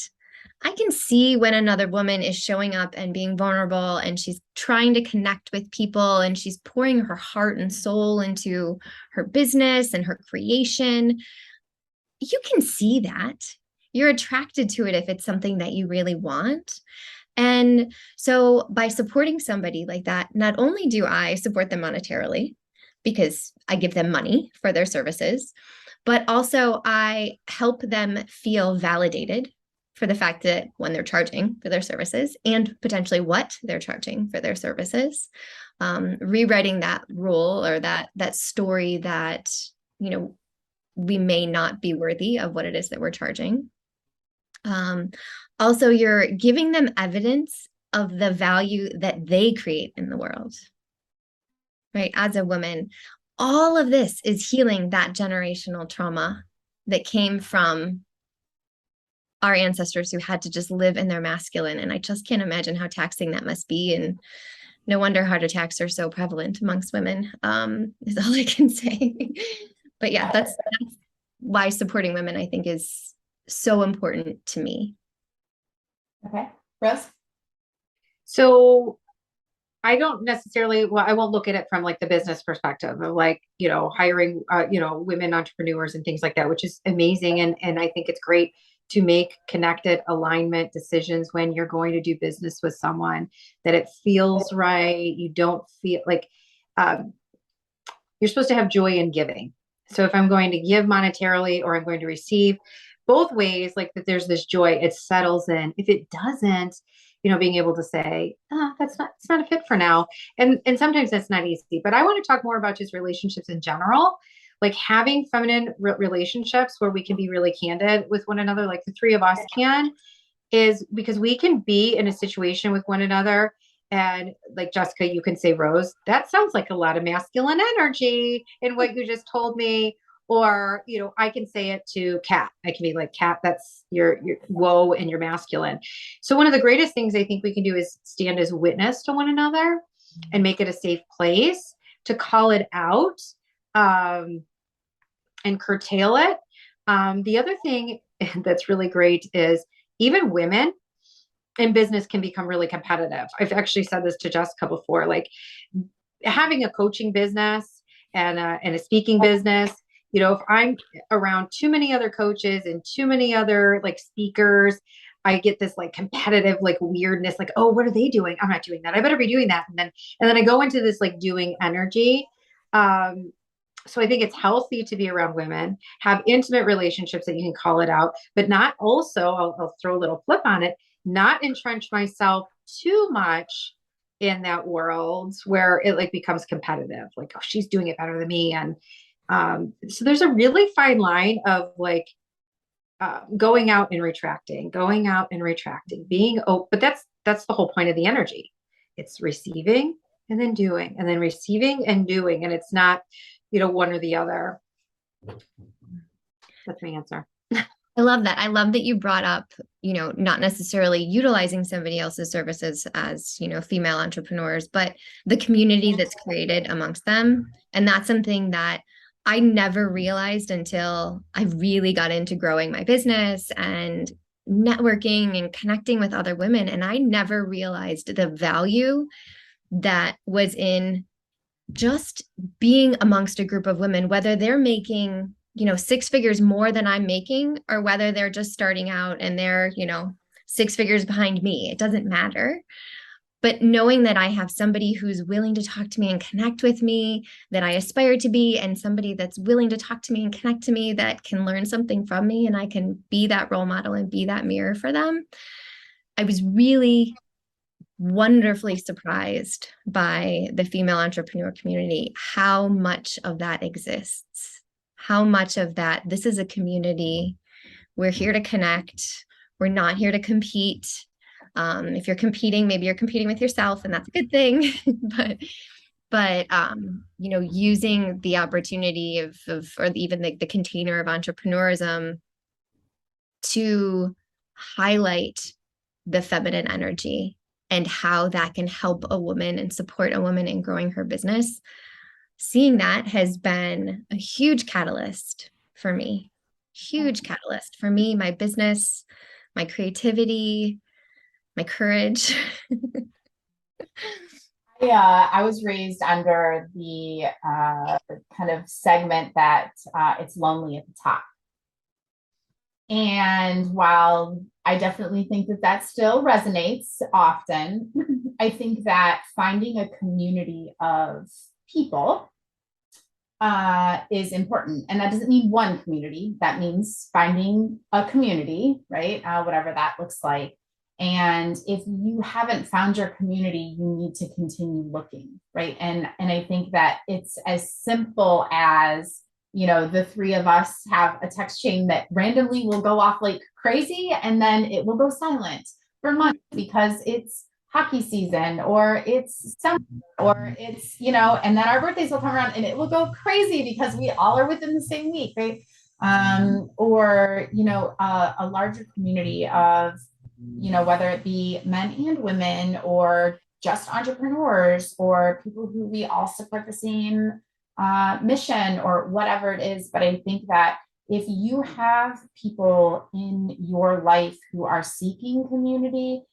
I can see when another woman is showing up and being vulnerable, and she's trying to connect with people, and she's pouring her heart and soul into her business and her creation. You can see that. You're attracted to it if it's something that you really want. And so by supporting somebody like that, not only do I support them monetarily, because I give them money for their services, but also I help them feel validated for the fact that when they're charging for their services, and potentially what they're charging for their services, rewriting that rule or that story that, we may not be worthy of what it is that we're charging. Also, you're giving them evidence of the value that they create in the world, right? As a woman, all of this is healing that generational trauma that came from our ancestors who had to just live in their masculine. And I just can't imagine how taxing that must be. And no wonder heart attacks are so prevalent amongst women, is all I can say. But yeah, that's why supporting women, I think, is so important to me. Okay. Rose? So I don't necessarily, I won't look at it from like the business perspective of like, hiring, women entrepreneurs and things like that, which is amazing. And I think it's great to make connected alignment decisions when you're going to do business with someone, that it feels right. You don't feel like, you're supposed to have joy in giving. So if I'm going to give monetarily or I'm going to receive, both ways, like that there's this joy, it settles in. If it doesn't, being able to say, it's not a fit for now. And sometimes that's not easy. But I want to talk more about just relationships in general, like having feminine relationships where we can be really candid with one another, like the three of us can, is because we can be in a situation with one another. And like Jessica, you can say, Rose, that sounds like a lot of masculine energy in what you just told me. Or, I can say it to Kat. I can be like, Kat, that's your whoa, and you're masculine. So one of the greatest things I think we can do is stand as witness to one another and make it a safe place to call it out, and curtail it. The other thing that's really great is even women in business can become really competitive. I've actually said this to Jessica before, like having a coaching business and a speaking business, if I'm around too many other coaches and too many other like speakers, I get this like competitive, like weirdness, like, oh, what are they doing? I'm not doing that. I better be doing that. And then I go into this like doing energy. So I think it's healthy to be around women, have intimate relationships that you can call it out, but not also, I'll throw a little flip on it, not entrench myself too much in that world where it like becomes competitive. Like, oh, she's doing it better than me. And so there's a really fine line of like going out and retracting, being open. But that's the whole point of the energy. It's receiving and then doing, and then receiving and doing. And it's not, one or the other. That's my answer. I love that. I love that you brought up, not necessarily utilizing somebody else's services as, female entrepreneurs, but the community that's created amongst them. And that's something that I never realized until I really got into growing my business and networking and connecting with other women. And I never realized the value that was in just being amongst a group of women, whether they're making, 6 figures more than I'm making, or whether they're just starting out and they're, 6 figures behind me. It doesn't matter. But knowing that I have somebody who's willing to talk to me and connect with me, that I aspire to be, and somebody that's willing to talk to me and connect to me, that can learn something from me, and I can be that role model and be that mirror for them. I was really wonderfully surprised by the female entrepreneur community, how much of that exists, how much of that, this is a community, we're here to connect, we're not here to compete. If you're competing, maybe you're competing with yourself, and that's a good thing. but using the opportunity of or even the container of entrepreneurism to highlight the feminine energy and how that can help a woman and support a woman in growing her business. Seeing that has been a huge catalyst for me. Huge catalyst for me, my business, my creativity, my courage. I was raised under the kind of segment that it's lonely at the top. And while I definitely think that still resonates often, I think that finding a community of people is important. And that doesn't mean one community. That means finding a community, right? Whatever that looks like. And if you haven't found your community, you need to continue looking, right? And I think that it's as simple as, the three of us have a text chain that randomly will go off like crazy, and then it will go silent for months because it's hockey season, or it's summer, or it's, and then our birthdays will come around and it will go crazy because we all are within the same week, right? Or, a larger community of, whether it be men and women, or just entrepreneurs, or people who we all support the same mission, or whatever it is. But I think that if you have people in your life who are seeking community,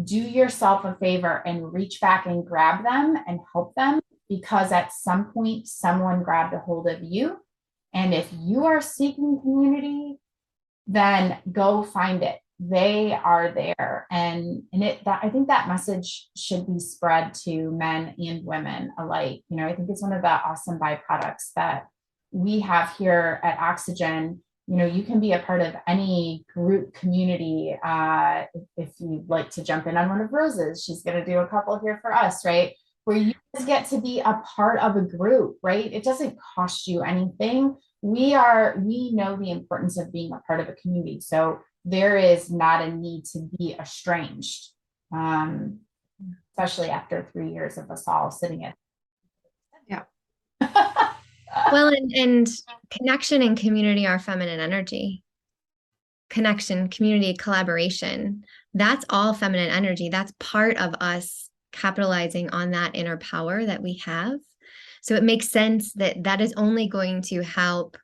do yourself a favor and reach back and grab them and help them, because at some point someone grabbed a hold of you. And if you are seeking community, then go find it. They are there. And I think that message should be spread to men and women alike. I think it's one of the awesome byproducts that we have here at Oxygen, you know, you can be a part of any group community. If you'd like to jump in on one of Rose's, she's going to do a couple here for us, right? Where you just get to be a part of a group, right? It doesn't cost you anything. We know the importance of being a part of a community. So there is not a need to be estranged, especially after 3 years of us all sitting at. Yeah. Well, and connection and community are feminine energy. Connection, community, collaboration, that's all feminine energy. That's part of us capitalizing on that inner power that we have. So it makes sense that that is only going to help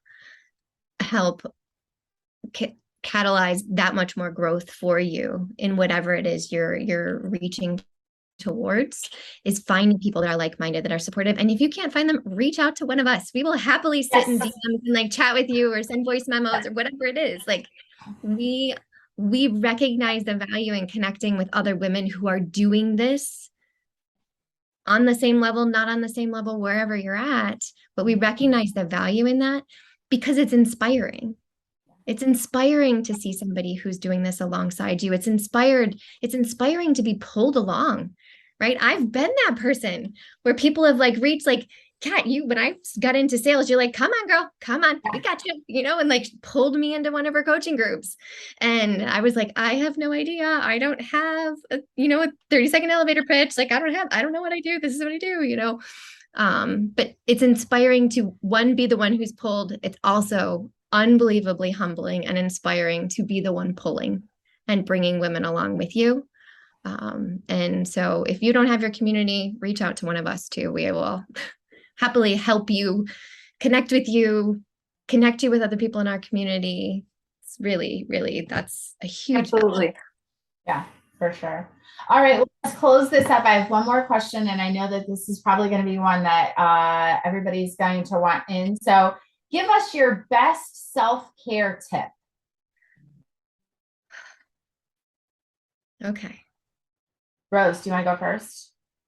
catalyze that much more growth for you in whatever it is you're reaching towards, is finding people that are like-minded, that are supportive. And if you can't find them, reach out to one of us. We will happily sit in DMs and like chat with you or send voice memos or whatever it is. Like we recognize the value in connecting with other women who are doing this on the same level, not on the same level, wherever you're at, but we recognize the value in that because it's inspiring. It's inspiring to see somebody who's doing this alongside you. It's inspiring to be pulled along, right? I've been that person where people have like reached like, Kat, when I got into sales, you're like, come on, girl, come on, we got you, you know, and like pulled me into one of her coaching groups. And I was like, I have no idea. I don't have a 30-second elevator pitch. Like, I don't know what I do. This is what I do, you know? But it's inspiring to be the one who's pulled. It's also unbelievably humbling and inspiring to be the one pulling and bringing women along with you. And so if you don't have your community, reach out to one of us too. We will happily help you, connect you with other people in our community. It's really, really, that's a huge Absolutely. benefit. Yeah, for sure. All right, let's close this up. I have one more question, and I know that this is probably going to be one that everybody's going to want in. So give us your best self-care tip. Okay. Rose, do you want to go first?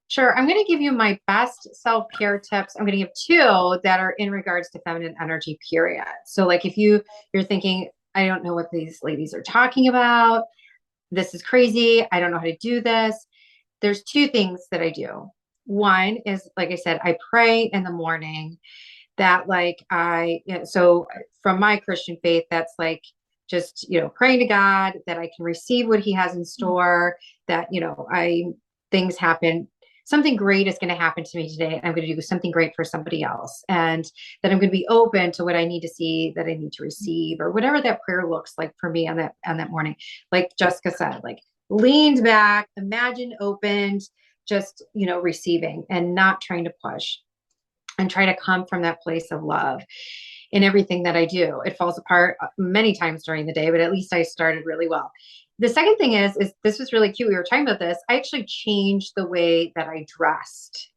Sure. I'm going to give you my best self-care tips. I'm going to give 2 that are in regards to feminine energy, period. So like if you're thinking, I don't know what these ladies are talking about. This is crazy. I don't know how to do this. There's 2 things that I do. One is, like I said, I pray in the morning. That so from my Christian faith, that's like just, praying to God that I can receive what he has in store, that, things happen. Something great is going to happen to me today. And I'm going to do something great for somebody else. And that I'm going to be open to what I need to see, that I need to receive, or whatever that prayer looks like for me on that morning. Like Jessica said, like leaned back, imagine opened, just, receiving and not trying to push. And try to come from that place of love in everything that I do. It falls apart many times during the day, but at least I started really well. The second thing is this was really cute. We were talking about this. I actually changed the way that I dressed.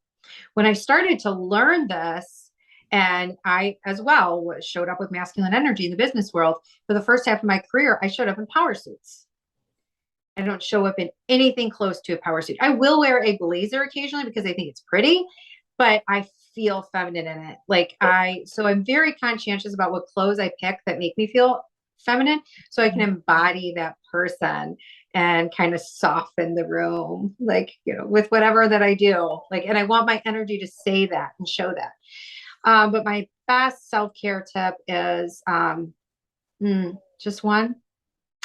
When I started to learn this, and I as well showed up with masculine energy in the business world, for the first half of my career, I showed up in power suits. I don't show up in anything close to a power suit. I will wear a blazer occasionally because I think it's pretty, but I feel feminine in it. So I'm very conscientious about what clothes I pick that make me feel feminine, so I can embody that person and kind of soften the room, with whatever that I do. And I want my energy to say that and show that. But my best self-care tip is just one.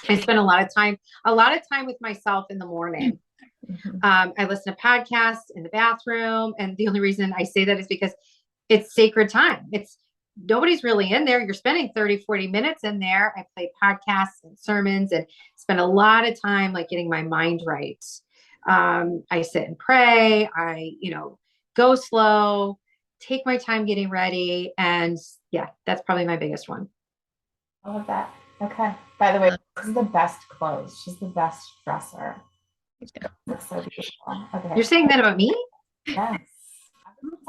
I spend a lot of time with myself in the morning. I listen to podcasts in the bathroom. And the only reason I say that is because it's sacred time. Nobody's really in there. You're spending 30, 40 minutes in there. I play podcasts and sermons and spend a lot of time getting my mind right. I sit and pray. I, go slow, take my time getting ready. And yeah, that's probably my biggest one. I love that. Okay. By the way, this is the best clothes. She's the best dresser. Looks so beautiful. Okay. You're saying that about me? Yes.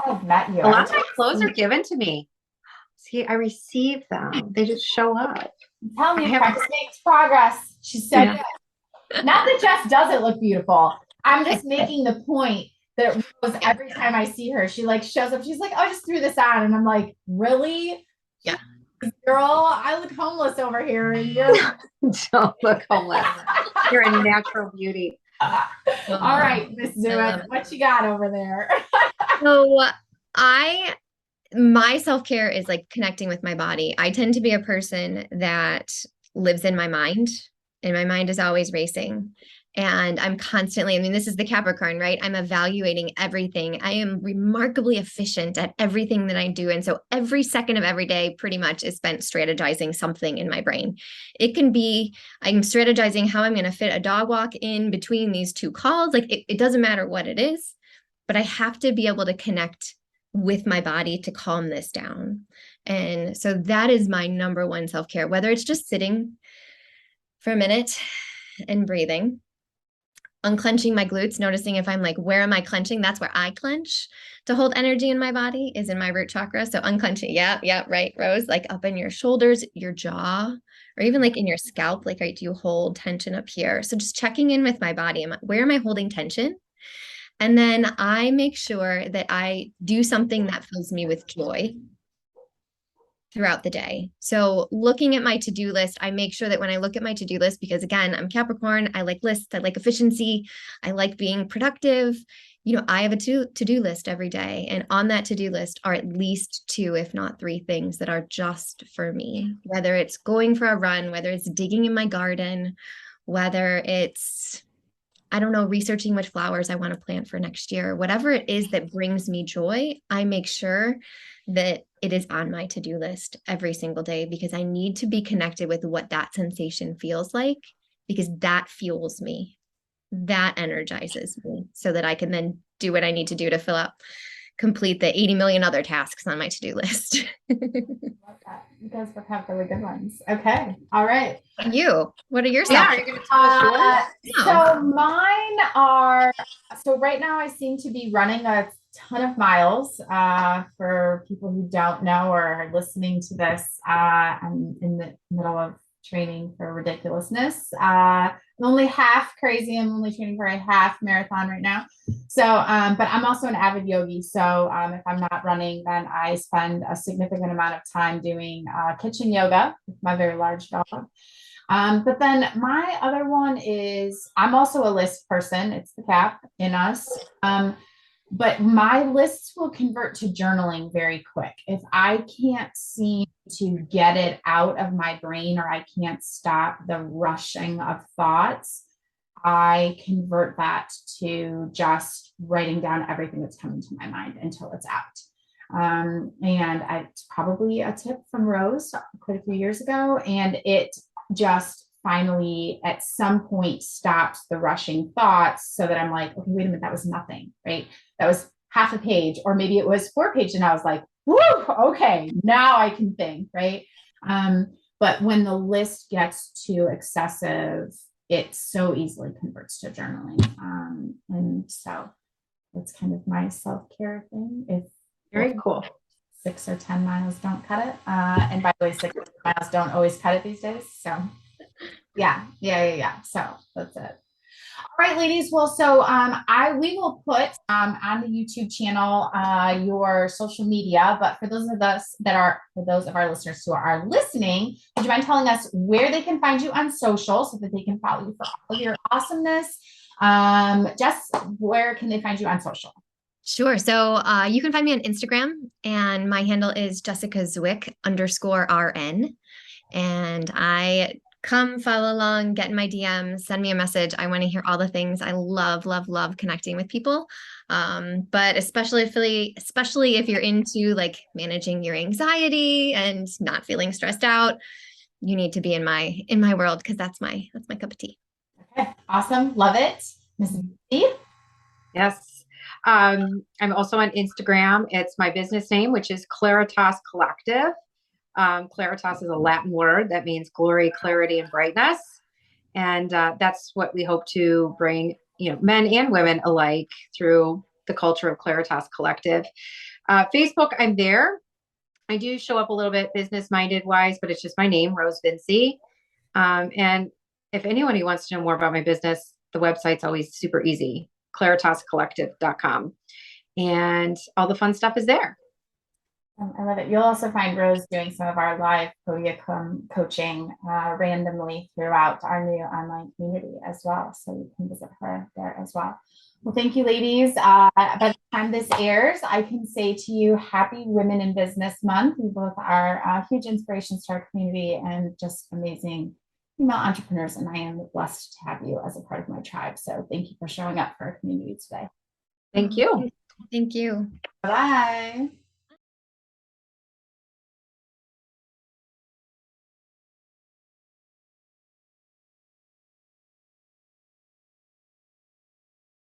I've met you. A lot of my clothes are given to me. See, I receive them. They just show up. Tell me, practice makes progress. She said, yeah. Not that Jess doesn't look beautiful. I'm just making the point that Rose, every time I see her, she shows up. She's like, oh, I just threw this on. And I'm like, really? Yeah. Girl, I look homeless over here, and you're Don't look homeless. You're a natural beauty. all right, Miss Zwick, what you got over there? So my self-care is like connecting with my body. I tend to be a person that lives in my mind, and my mind is always racing. And I'm constantly, I mean, this is the Capricorn, right? I'm evaluating everything. I am remarkably efficient at everything that I do. And so every second of every day pretty much is spent strategizing something in my brain. It can be, I'm strategizing how I'm going to fit a dog walk in between these two calls. Like it doesn't matter what it is, but I have to be able to connect with my body to calm this down. And so that is my number one self-care, whether it's just sitting for a minute and breathing, unclenching my glutes, noticing if I'm like, where am I clenching? That's where I clench to hold energy in my body, is in my root chakra. So unclenching, yeah, right, Rose, like up in your shoulders, your jaw, or even like in your scalp, like, right, do you hold tension up here? So just checking in with my body. Where am I holding tension? And then I make sure that I do something that fills me with joy throughout the day. So looking at my to-do list, I make sure that when I look at my to-do list, because again, I'm Capricorn, I like lists, I like efficiency, I like being productive. I have a to-do list every day. And on that to-do list are at least 2, if not 3 things that are just for me, whether it's going for a run, whether it's digging in my garden, whether it's, I don't know, researching which flowers I want to plant for next year, whatever it is that brings me joy, I make sure that it is on my to-do list every single day, because I need to be connected with what that sensation feels like, because that fuels me, that energizes me, so that I can then do what I need to do to complete the 80 million other tasks on my to-do list. You guys would have really good ones. Okay. All right. What are your Yeah, are you going to tell us yours? So mine are, so right now I seem to be running a ton of miles. For people who don't know or are listening to this, I'm in the middle of training for ridiculousness. I'm only half crazy. I'm only training for a half marathon right now. So, but I'm also an avid yogi. So if I'm not running, then I spend a significant amount of time doing kitchen yoga with my very large dog. But then my other one is, I'm also a list person. It's the Cap in us. But my lists will convert to journaling very quick. If I can't seem to get it out of my brain, or I can't stop the rushing of thoughts, I convert that to just writing down everything that's coming to my mind until it's out. And it's probably a tip from Rose quite a few years ago. And it just finally at some point stops the rushing thoughts, so that I'm like, okay, wait a minute, that was nothing, right? That was half a page, or maybe it was 4 pages, and I was like, whoo, okay, now I can think, right? But when the list gets too excessive, it so easily converts to journaling. And so it's kind of my self-care thing. If Very cool. 6 or 10 miles don't cut it. And by the way, 6 miles don't always cut it these days. So yeah. So that's it. All right, ladies. Well, so we will put on the YouTube channel your social media. But for those of our listeners who are listening, would you mind telling us where they can find you on social, so that they can follow you for all of your awesomeness? Jess, where can they find you on social? Sure. So you can find me on Instagram, and my handle is Jessica Zwick _RN. And I come follow along, get in my DMs, send me a message. I want to hear all the things. I love, love, love connecting with people. But especially if you're into like managing your anxiety and not feeling stressed out, you need to be in my world, because that's my cup of tea. Okay, awesome. Love it. Mrs. B? Yes. I'm also on Instagram. It's my business name, which is Claritas Collective. Claritas is a Latin word that means glory, clarity, and brightness. And that's what we hope to bring, men and women alike, through the culture of Claritas Collective. Facebook, I'm there. I do show up a little bit business-minded wise, but it's just my name, Rose Vinci. And if anyone who wants to know more about my business, the website's always super easy, claritascollective.com. And all the fun stuff is there. I love it. You'll also find Rose doing some of our live coaching randomly throughout our new online community as well. So you can visit her there as well. Well, thank you, ladies. By the time this airs, I can say to you, happy Women in Business Month. You both are huge inspirations to our community and just amazing female entrepreneurs. And I am blessed to have you as a part of my tribe. So thank you for showing up for our community today. Thank you. Thank you. Bye.